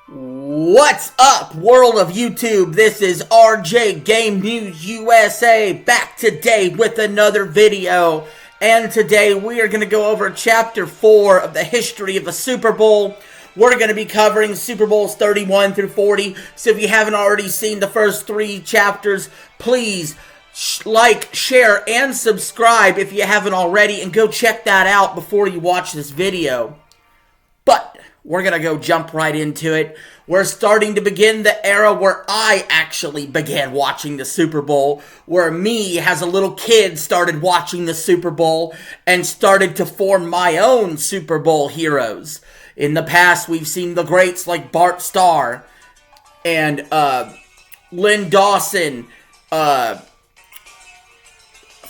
What's up, world of YouTube? This is RJ Game News USA back today with another video. And today we are going to go over Chapter 4 of the history of the Super Bowl. We're going to be covering Super Bowls 31 through 40. So if you haven't already seen the first 3 chapters, please like, share, and subscribe if you haven't already. And go check that out before you watch this video. But we're going to go jump right into it. We're starting to begin the era where I actually began watching the Super Bowl, where me, as a little kid, started watching the Super Bowl and started to form my own Super Bowl heroes. In the past, we've seen the greats like Bart Starr and Lynn Dawson, Fran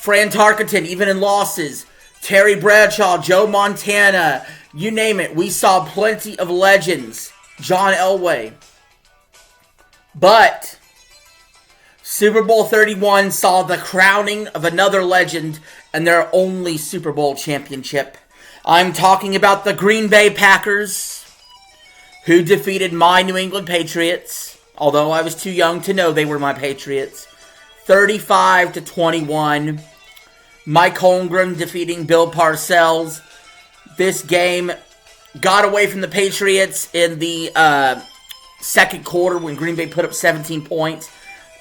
Tarkenton, even in losses, Terry Bradshaw, Joe Montana, you name it. We saw plenty of legends. John Elway. But Super Bowl 31 saw the crowning of another legend and their only Super Bowl championship. I'm talking about the Green Bay Packers, who defeated my New England Patriots, although I was too young to know they were my Patriots, 35-21. Mike Holmgren defeating Bill Parcells. This game got away from the Patriots in the second quarter when Green Bay put up 17 points.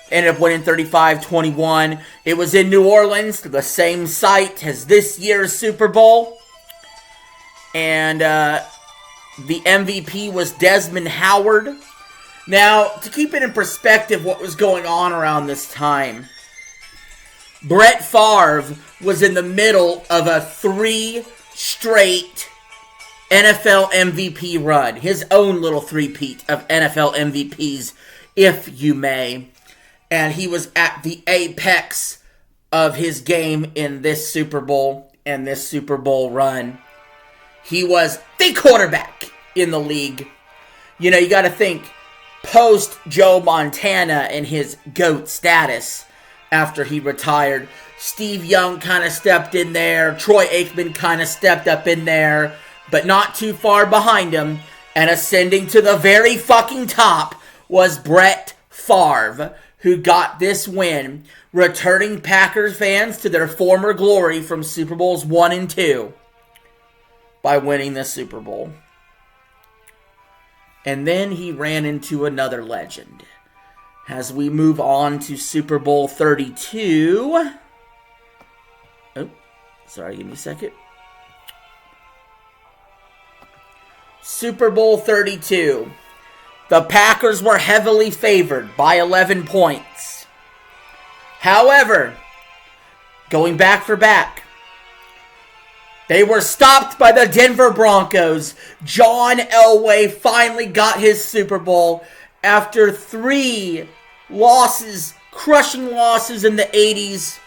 Ended up winning 35-21. It was in New Orleans, the same site as this year's Super Bowl. And the MVP was Desmond Howard. Now, to keep it in perspective what was going on around this time, Brett Favre was in the middle of a 3 straight NFL MVP run. His own little three-peat of NFL MVPs, if you may. And he was at the apex of his game in this Super Bowl and this Super Bowl run. He was the quarterback in the league. You know, you got to think, post Joe Montana and his GOAT status after he retired, Steve Young kind of stepped in there. Troy Aikman kind of stepped up in there, but not too far behind him. And ascending to the very fucking top was Brett Favre, who got this win, returning Packers fans to their former glory from Super Bowls 1 and 2 by winning the Super Bowl. And then he ran into another legend. As we move on to Super Bowl 32. Oh, sorry, give me a second. Super Bowl 32. The Packers were heavily favored by 11 points. However, going back for back, they were stopped by the Denver Broncos. John Elway finally got his Super Bowl after 3 losses, crushing losses in the 80s.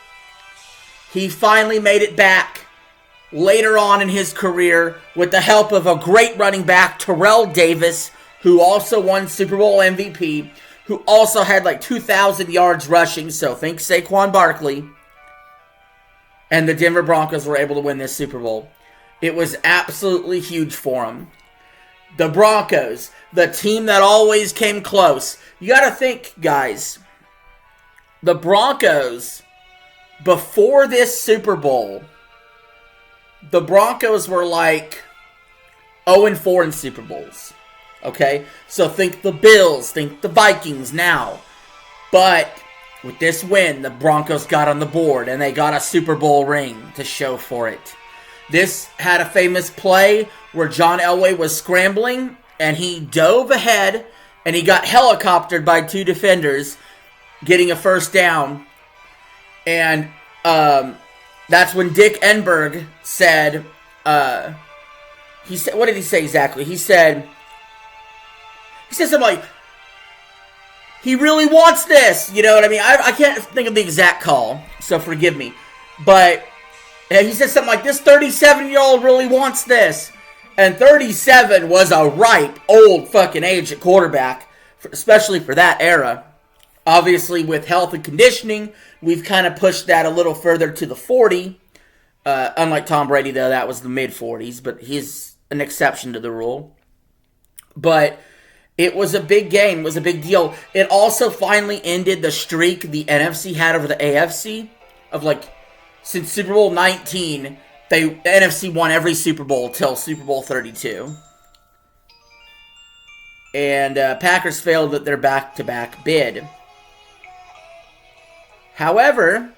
He finally made it back later on in his career with the help of a great running back, Terrell Davis, who also won Super Bowl MVP, who also had like 2,000 yards rushing, so think Saquon Barkley. And the Denver Broncos were able to win this Super Bowl. It was absolutely huge for them. The Broncos, the team that always came close. You got to think, guys, the Broncos, before this Super Bowl, the Broncos were like 0-4 in Super Bowls. Okay? So think the Bills, think the Vikings now. But with this win, the Broncos got on the board and they got a Super Bowl ring to show for it. This had a famous play where John Elway was scrambling and he dove ahead and he got helicoptered by 2 defenders, getting a first down. And that's when Dick Enberg said, what did he say exactly? He said something like, he really wants this. You know what I mean? I can't think of the exact call, so forgive me. But he said something like, this 37-year-old really wants this. And 37 was a ripe, old fucking age at quarterback, especially for that era. Obviously, with health and conditioning, we've kind of pushed that a little further to the 40. Unlike Tom Brady, though, that was the mid-40s, but he's an exception to the rule. But It was a big game. It was a big deal. It also finally ended the streak the NFC had over the AFC of since Super Bowl 19, the NFC won every Super Bowl till Super Bowl 32. And Packers failed at their back-to-back bid. However,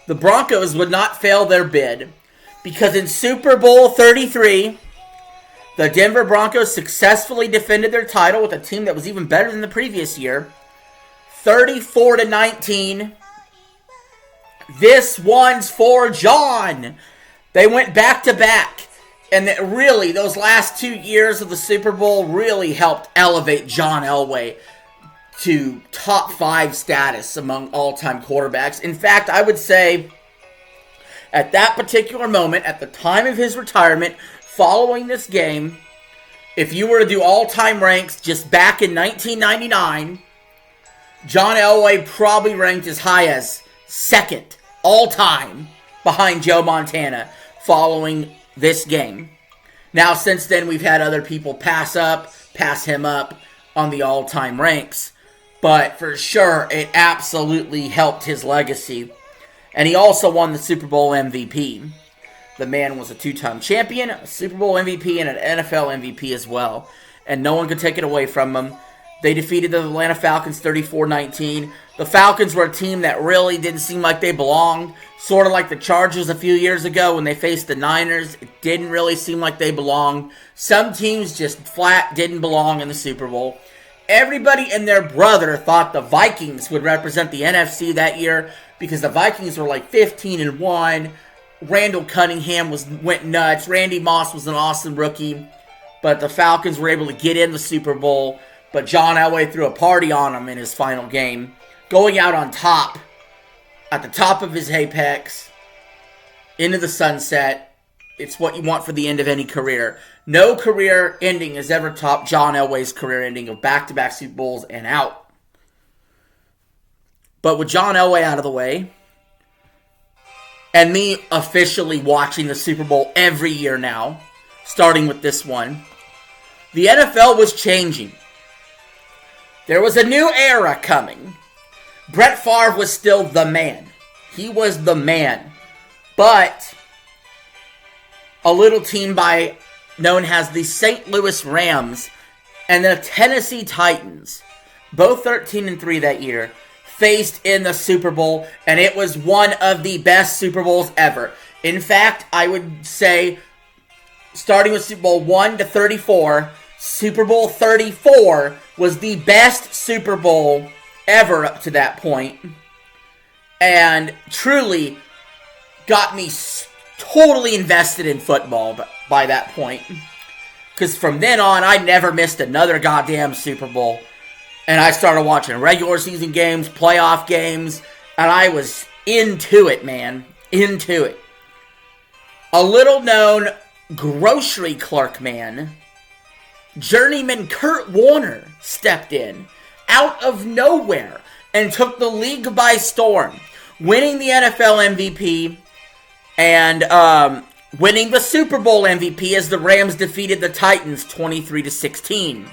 the Broncos would not fail their bid because in Super Bowl 33, the Denver Broncos successfully defended their title with a team that was even better than the previous year. 34-19. This one's for John. They went back-to-back. And really, those last 2 years of the Super Bowl really helped elevate John Elway to top 5 status among all-time quarterbacks. In fact, I would say at that particular moment, at the time of his retirement, following this game, if you were to do all-time ranks just back in 1999, John Elway probably ranked as high as second all-time behind Joe Montana following this game. Now, since then, we've had other people pass him up on the all-time ranks. But for sure, it absolutely helped his legacy. And he also won the Super Bowl MVP. The man was a 2-time champion, a Super Bowl MVP, and an NFL MVP as well. And no one could take it away from him. They defeated the Atlanta Falcons 34-19. The Falcons were a team that really didn't seem like they belonged. Sort of like the Chargers a few years ago when they faced the Niners. It didn't really seem like they belonged. Some teams just flat didn't belong in the Super Bowl. Everybody and their brother thought the Vikings would represent the NFC that year because the Vikings were 15-1. Randall Cunningham went nuts. Randy Moss was an awesome rookie. But the Falcons were able to get in the Super Bowl. But John Elway threw a party on him in his final game, going out on top, at the top of his apex, into the sunset. It's what you want for the end of any career. No career ending has ever topped John Elway's career ending of back-to-back Super Bowls and out. But with John Elway out of the way, and me officially watching the Super Bowl every year now, starting with this one, the NFL was changing. There was a new era coming. Brett Favre was still the man. He was the man. But a little team known as the St. Louis Rams and the Tennessee Titans, both 13-3 that year, faced in the Super Bowl, and it was one of the best Super Bowls ever. In fact, I would say, starting with Super Bowl 1 to 34, Super Bowl 34 was the best Super Bowl ever up to that point, and truly got me totally invested in football by that point. Because from then on, I never missed another goddamn Super Bowl. And I started watching regular season games, playoff games, and I was into it, man. Into it. A little known grocery clerk man, journeyman Kurt Warner, stepped in out of nowhere and took the league by storm, winning the NFL MVP and winning the Super Bowl MVP as the Rams defeated the Titans 23-16.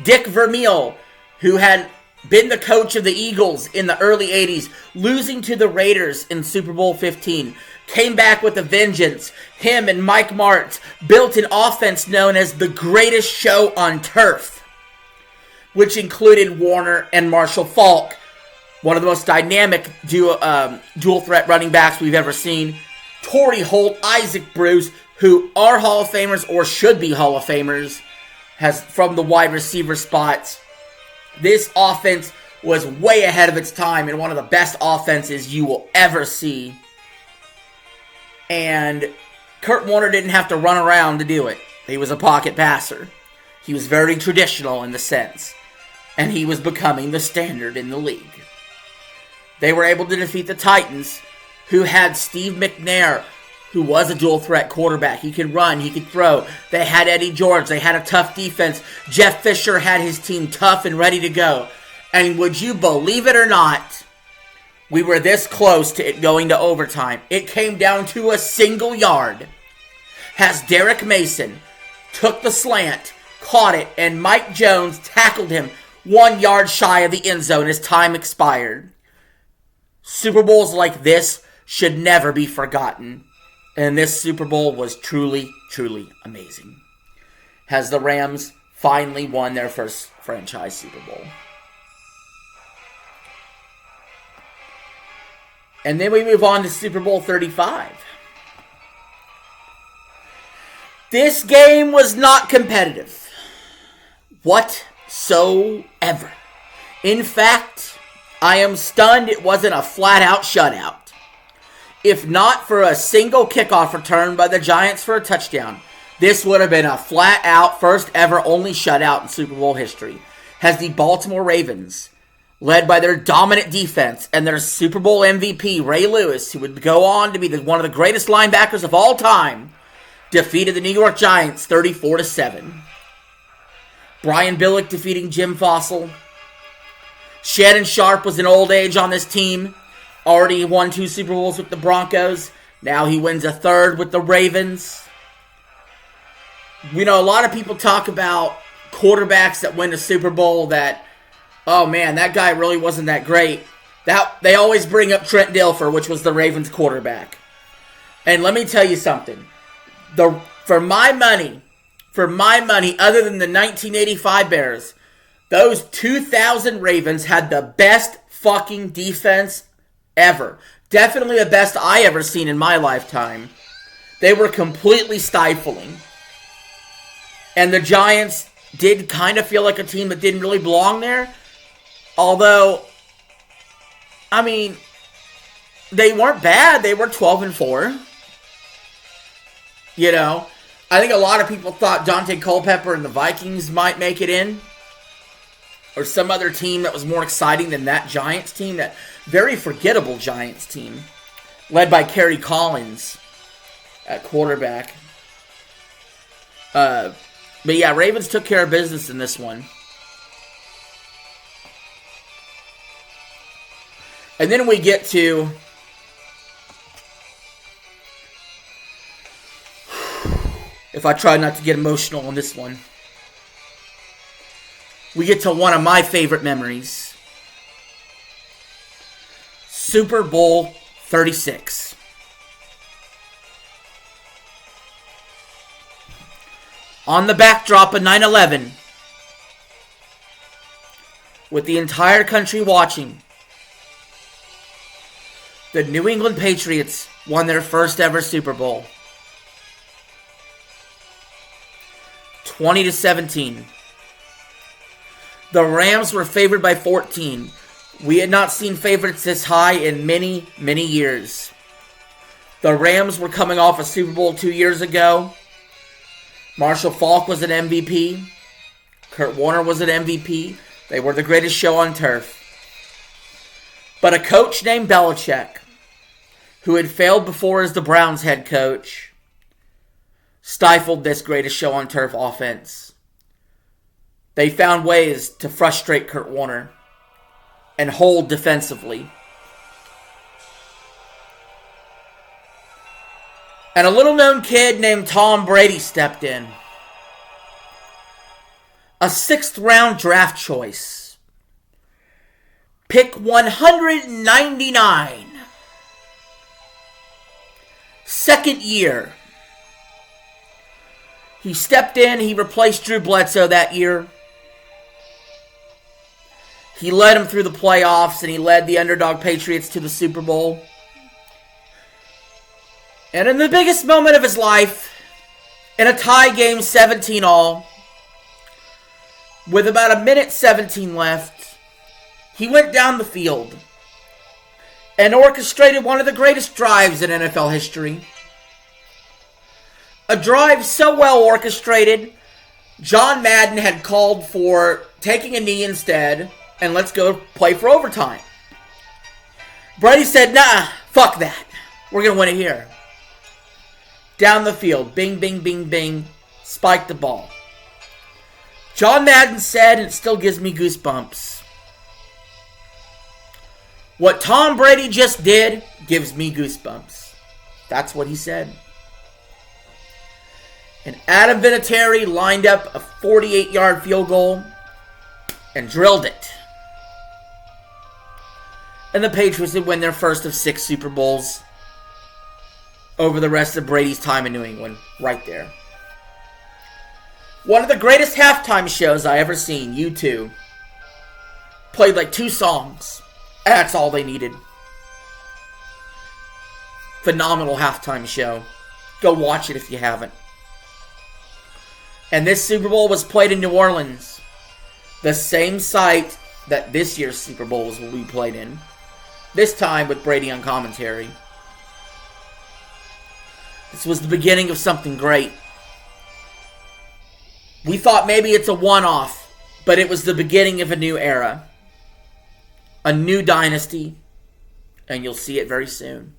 Dick Vermeil, who had been the coach of the Eagles in the early 80s, losing to the Raiders in Super Bowl 15, came back with a vengeance. Him and Mike Martz built an offense known as the greatest show on turf, which included Warner and Marshall Faulk, one of the most dynamic dual threat running backs we've ever seen. Torrey Holt, Isaac Bruce, who are Hall of Famers or should be Hall of Famers, has from the wide receiver spots. This offense was way ahead of its time and one of the best offenses you will ever see. And Kurt Warner didn't have to run around to do it. He was a pocket passer. He was very traditional in the sense. And he was becoming the standard in the league. They were able to defeat the Titans, who had Steve McNair, who was a dual-threat quarterback. He could run, he could throw. They had Eddie George. They had a tough defense. Jeff Fisher had his team tough and ready to go. And would you believe it or not, we were this close to it going to overtime. It came down to a single yard. Has Derek Mason, took the slant, caught it, and Mike Jones tackled him 1 yard shy of the end zone as time expired. Super Bowls like this should never be forgotten. And this Super Bowl was truly, truly amazing. As the Rams finally won their first franchise Super Bowl. And then we move on to Super Bowl 35. This game was not competitive whatsoever. In fact, I am stunned it wasn't a flat-out shutout. If not for a single kickoff return by the Giants for a touchdown, this would have been a flat-out, first-ever only shutout in Super Bowl history. As the Baltimore Ravens, led by their dominant defense and their Super Bowl MVP, Ray Lewis, who would go on to be one of the greatest linebackers of all time, defeated the New York Giants 34-7. Brian Billick defeating Jim Fossil. Shannon Sharp was in old age on this team. Already won 2 Super Bowls with the Broncos. Now he wins a 3rd with the Ravens. You know, a lot of people talk about quarterbacks that win a Super Bowl that, oh man, that guy really wasn't that great. They always bring up Trent Dilfer, which was the Ravens quarterback. And let me tell you something. For my money, other than the 1985 Bears, those 2000 Ravens had the best fucking defense ever. Definitely the best I ever seen in my lifetime. They were completely stifling. And the Giants did kind of feel like a team that didn't really belong there. Although, I mean, they weren't bad. They were 12-4. You know, I think a lot of people thought Dante Culpepper and the Vikings might make it in. Or some other team that was more exciting than that Giants team. That very forgettable Giants team. Led by Kerry Collins at quarterback. But yeah, Ravens took care of business in this one. And then we get to if I try not to get emotional on this one, we get to one of my favorite memories. Super Bowl 36. On the backdrop of 9/11, with the entire country watching, the New England Patriots won their first ever Super Bowl. 20-17. The Rams were favored by 14. We had not seen favorites this high in many, many years. The Rams were coming off a Super Bowl 2 years ago. Marshall Faulk was an MVP. Kurt Warner was an MVP. They were the greatest show on turf. But a coach named Belichick, who had failed before as the Browns head coach, stifled this greatest show on turf offense. They found ways to frustrate Kurt Warner and hold defensively. And a little-known kid named Tom Brady stepped in. A 6th-round draft choice. Pick 199. Second year. He stepped in. He replaced Drew Bledsoe that year. He led him through the playoffs, and he led the underdog Patriots to the Super Bowl. And in the biggest moment of his life, in a tie game 17-all, with about 1:17 left, he went down the field and orchestrated one of the greatest drives in NFL history. A drive so well orchestrated, John Madden had called for taking a knee instead, and let's go play for overtime. Brady said, nah, fuck that. We're going to win it here. Down the field, bing, bing, bing, bing, spiked the ball. John Madden said, and it still gives me goosebumps, what Tom Brady just did gives me goosebumps. That's what he said. And Adam Vinatieri lined up a 48-yard field goal and drilled it. And the Patriots would win their first of 6 Super Bowls over the rest of Brady's time in New England. Right there. One of the greatest halftime shows I ever seen, U2. Played like 2 songs. That's all they needed. Phenomenal halftime show. Go watch it if you haven't. And this Super Bowl was played in New Orleans. The same site that this year's Super Bowl will be played in. This time with Brady on commentary. This was the beginning of something great. We thought maybe it's a one-off, but it was the beginning of a new era. A new dynasty. And you'll see it very soon.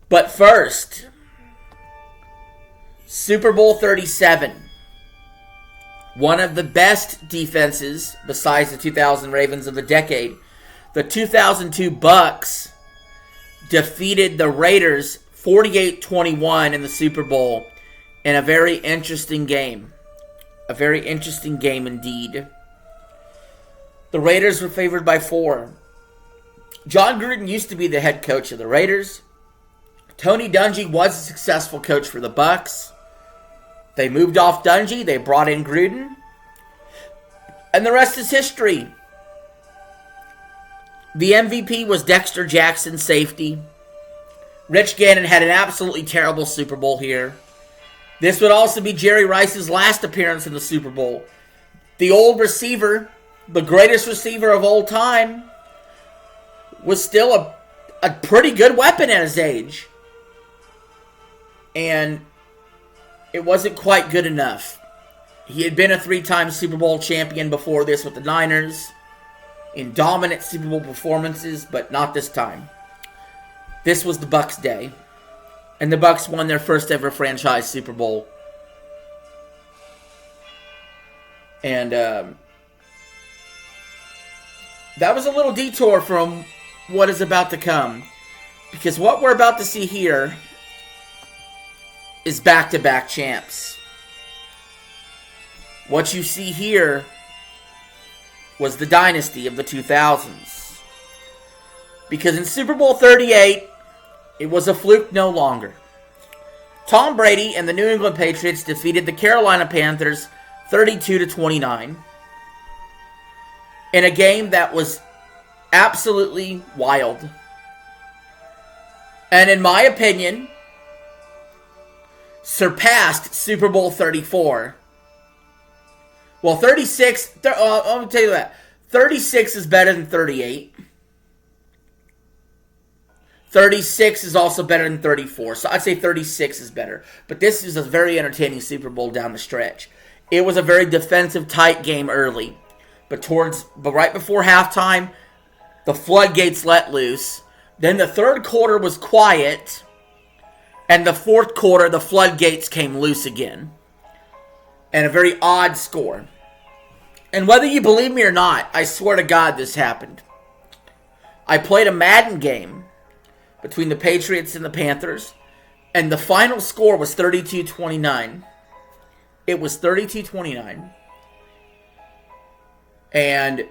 But first, Super Bowl 37. One of the best defenses, besides the 2000 Ravens of the decade. The 2002 Bucks defeated the Raiders 48-21 in the Super Bowl in a very interesting game. A very interesting game indeed. The Raiders were favored by 4. John Gruden used to be the head coach of the Raiders. Tony Dungy was a successful coach for the Bucks. They moved off Dungy. They brought in Gruden. And the rest is history. The MVP was Dexter Jackson, safety. Rich Gannon had an absolutely terrible Super Bowl here. This would also be Jerry Rice's last appearance in the Super Bowl. The old receiver, the greatest receiver of all time, was still a pretty good weapon at his age. And it wasn't quite good enough. He had been a 3-time Super Bowl champion before this with the Niners in dominant Super Bowl performances, but not this time. This was the Bucks' day. And the Bucks won their first ever franchise Super Bowl. And that was a little detour from what is about to come. Because what we're about to see here is back-to-back champs. What you see here was the dynasty of the 2000s. Because in Super Bowl 38, it was a fluke no longer. Tom Brady and the New England Patriots defeated the Carolina Panthers 32-29 in a game that was absolutely wild. And in my opinion, surpassed Super Bowl 34. Well, 36, I'm going to tell you that. 36 is better than 38. 36 is also better than 34. So I'd say 36 is better. But this is a very entertaining Super Bowl down the stretch. It was a very defensive, tight game early. But right before halftime, the floodgates let loose. Then the third quarter was quiet. And the fourth quarter, the floodgates came loose again. And a very odd score. And whether you believe me or not, I swear to God this happened. I played a Madden game between the Patriots and the Panthers. And the final score was 32-29. It was 32-29. And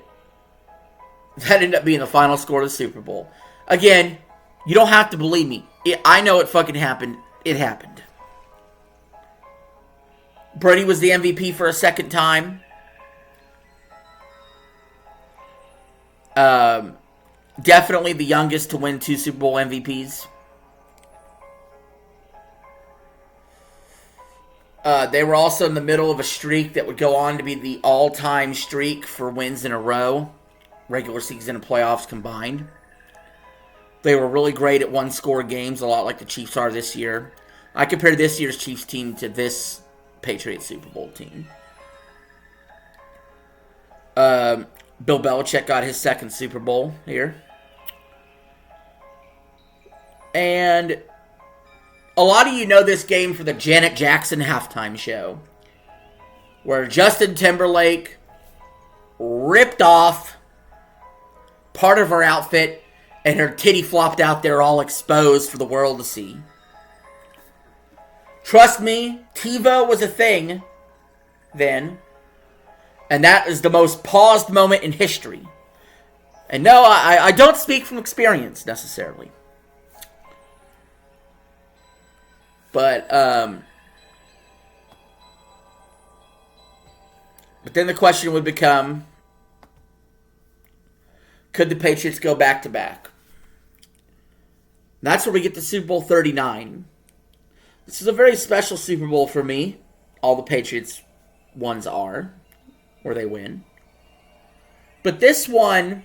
that ended up being the final score of the Super Bowl. Again, you don't have to believe me. I know it fucking happened. It happened. Brady was the MVP for a second time. Definitely the youngest to win 2 Super Bowl MVPs. They were also in the middle of a streak that would go on to be the all-time streak for wins in a row. Regular season and playoffs combined. They were really great at one-score games, a lot like the Chiefs are this year. I compare this year's Chiefs team to this Patriots Super Bowl team. Bill Belichick got his second Super Bowl here. And a lot of you know this game for the Janet Jackson halftime show, where Justin Timberlake ripped off part of her outfit and her titty flopped out there all exposed for the world to see. Trust me, TiVo was a thing then. And that is the most paused moment in history. And no, I don't speak from experience, necessarily. But then the question would become, could the Patriots go back-to-back? That's where we get to Super Bowl 39. This is a very special Super Bowl for me. All the Patriots ones are, where they win. But this one,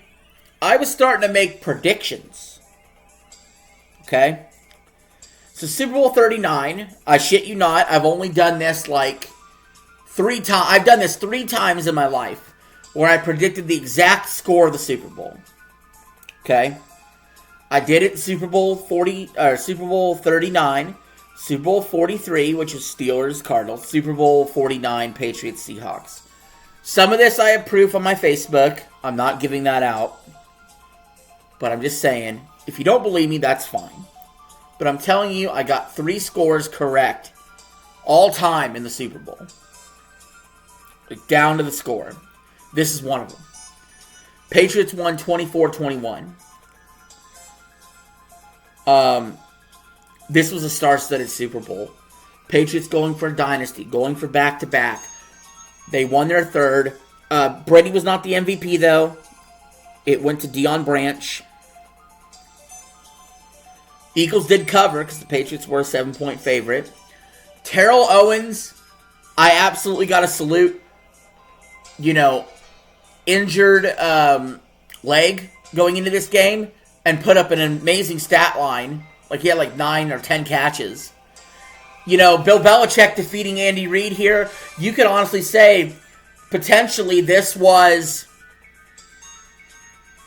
I was starting to make predictions. Okay? So Super Bowl 39, I shit you not, I've only done this like 3 times. I've done this 3 times in my life where I predicted the exact score of the Super Bowl. Okay? I did it in Super Bowl 39, Super Bowl 43, which is Steelers, Cardinals, Super Bowl 49, Patriots, Seahawks. Some of this I have proof on my Facebook. I'm not giving that out. But I'm just saying, if you don't believe me, that's fine. But I'm telling you, I got 3 scores correct all time in the Super Bowl. Like, down to the score. This is one of them. Patriots won 24-21. This was a star-studded Super Bowl. Patriots going for a dynasty, going for back-to-back. They won their third. Brady was not the MVP, though. It went to Deion Branch. Eagles did cover because the Patriots were a 7-point favorite. Terrell Owens, I absolutely got to salute. You know, injured leg going into this game and put up an amazing stat line. Like, he had like 9 or 10 catches. You know, Bill Belichick defeating Andy Reid here. You could honestly say, potentially, this was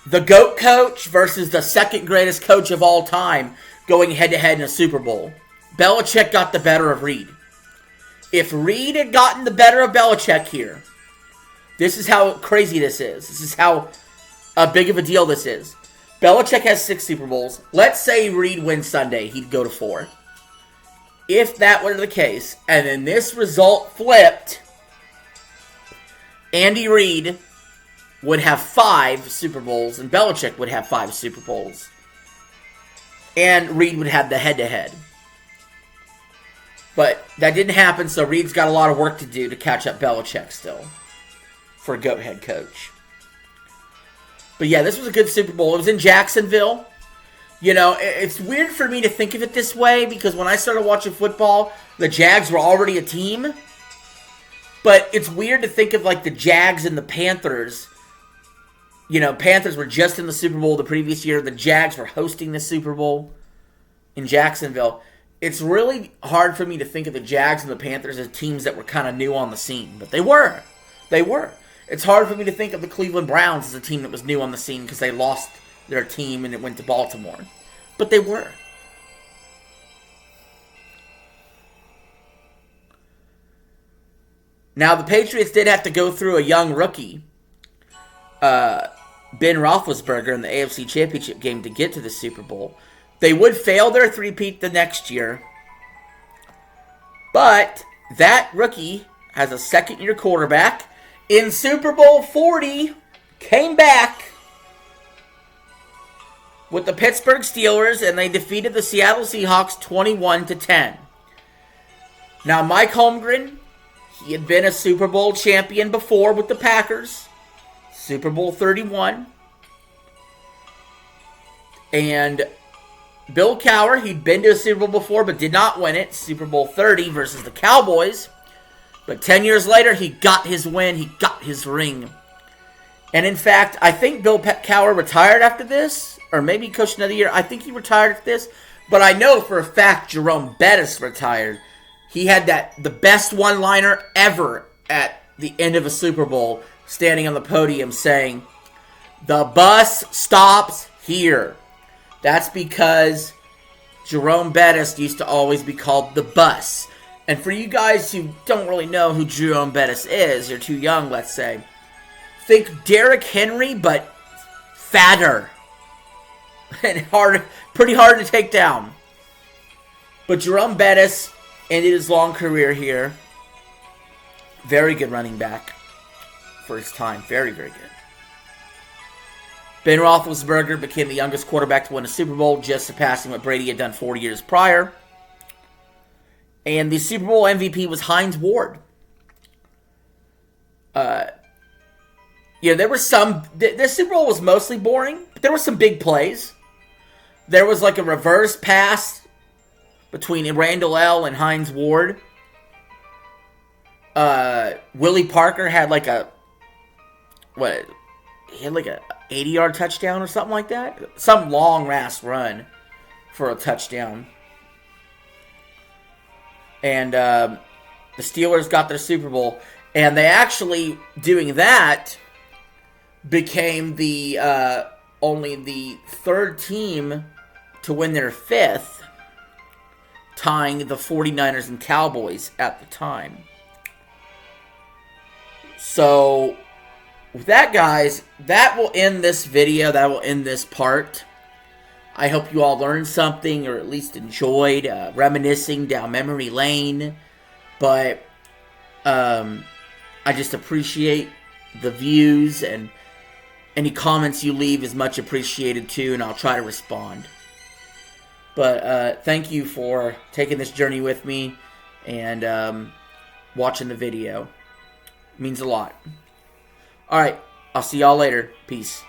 the GOAT coach versus the second greatest coach of all time going head-to-head in a Super Bowl. Belichick got the better of Reid. If Reid had gotten the better of Belichick here, this is how crazy this is. This is how big of a deal this is. Belichick has 6 Super Bowls. Let's say Reid wins Sunday. He'd go to 4. If that were the case, and then this result flipped, Andy Reid would have 5 Super Bowls, and Belichick would have 5 Super Bowls. And Reid would have the head-to-head. But that didn't happen, so Reid's got a lot of work to do to catch up Belichick still for a GOAT head coach. But yeah, this was a good Super Bowl. It was in Jacksonville. You know, it's weird for me to think of it this way because when I started watching football, the Jags were already a team. But it's weird to think of like the Jags and the Panthers. You know, Panthers were just in the Super Bowl the previous year. The Jags were hosting the Super Bowl in Jacksonville. It's really hard for me to think of the Jags and the Panthers as teams that were kind of new on the scene. But they were. They were. It's hard for me to think of the Cleveland Browns as a team that was new on the scene because they lost their team and it went to Baltimore. But they were. Now, the Patriots did have to go through a young rookie, Ben Roethlisberger, in the AFC Championship game to get to the Super Bowl. They would fail their three-peat the next year. But that rookie has a second-year quarterback. In Super Bowl 40, came back with the Pittsburgh Steelers, and they defeated the Seattle Seahawks 21-10. Now, Mike Holmgren, he had been a Super Bowl champion before with the Packers. Super Bowl 31. And Bill Cowher, he'd been to a Super Bowl before but did not win it. Super Bowl 30 versus the Cowboys. But 10 years later, he got his win. He got his ring. And in fact, I think Bill Cowher retired after this. Or maybe coached another year. I think he retired after this. But I know for a fact Jerome Bettis retired. He had the best one-liner ever at the end of a Super Bowl, standing on the podium saying, "The bus stops here." That's because Jerome Bettis used to always be called the bus. And for you guys who don't really know who Jerome Bettis is, you're too young, let's say, think Derrick Henry, but fatter. And pretty hard to take down. But Jerome Bettis ended his long career here. Very good running back for his time. Very, very good. Ben Roethlisberger became the youngest quarterback to win a Super Bowl, just surpassing what Brady had done 40 years prior. And the Super Bowl MVP was Hines Ward. There was some... The Super Bowl was mostly boring, but there were some big plays. There was like a reverse pass between Randall L. and Hines Ward. Willie Parker had like a... He had like a 80-yard touchdown or something like that. Some long-ass run for a touchdown. And the Steelers got their Super Bowl. And they actually, doing that, became the only the third team to win their fifth, tying the 49ers and Cowboys at the time. So, with that, guys, that will end this video. That will end this part. I hope you all learned something, or at least enjoyed reminiscing down memory lane. But I just appreciate the views, and any comments you leave is much appreciated too, and I'll try to respond. But thank you for taking this journey with me and watching the video. It means a lot. Alright, I'll see y'all later. Peace.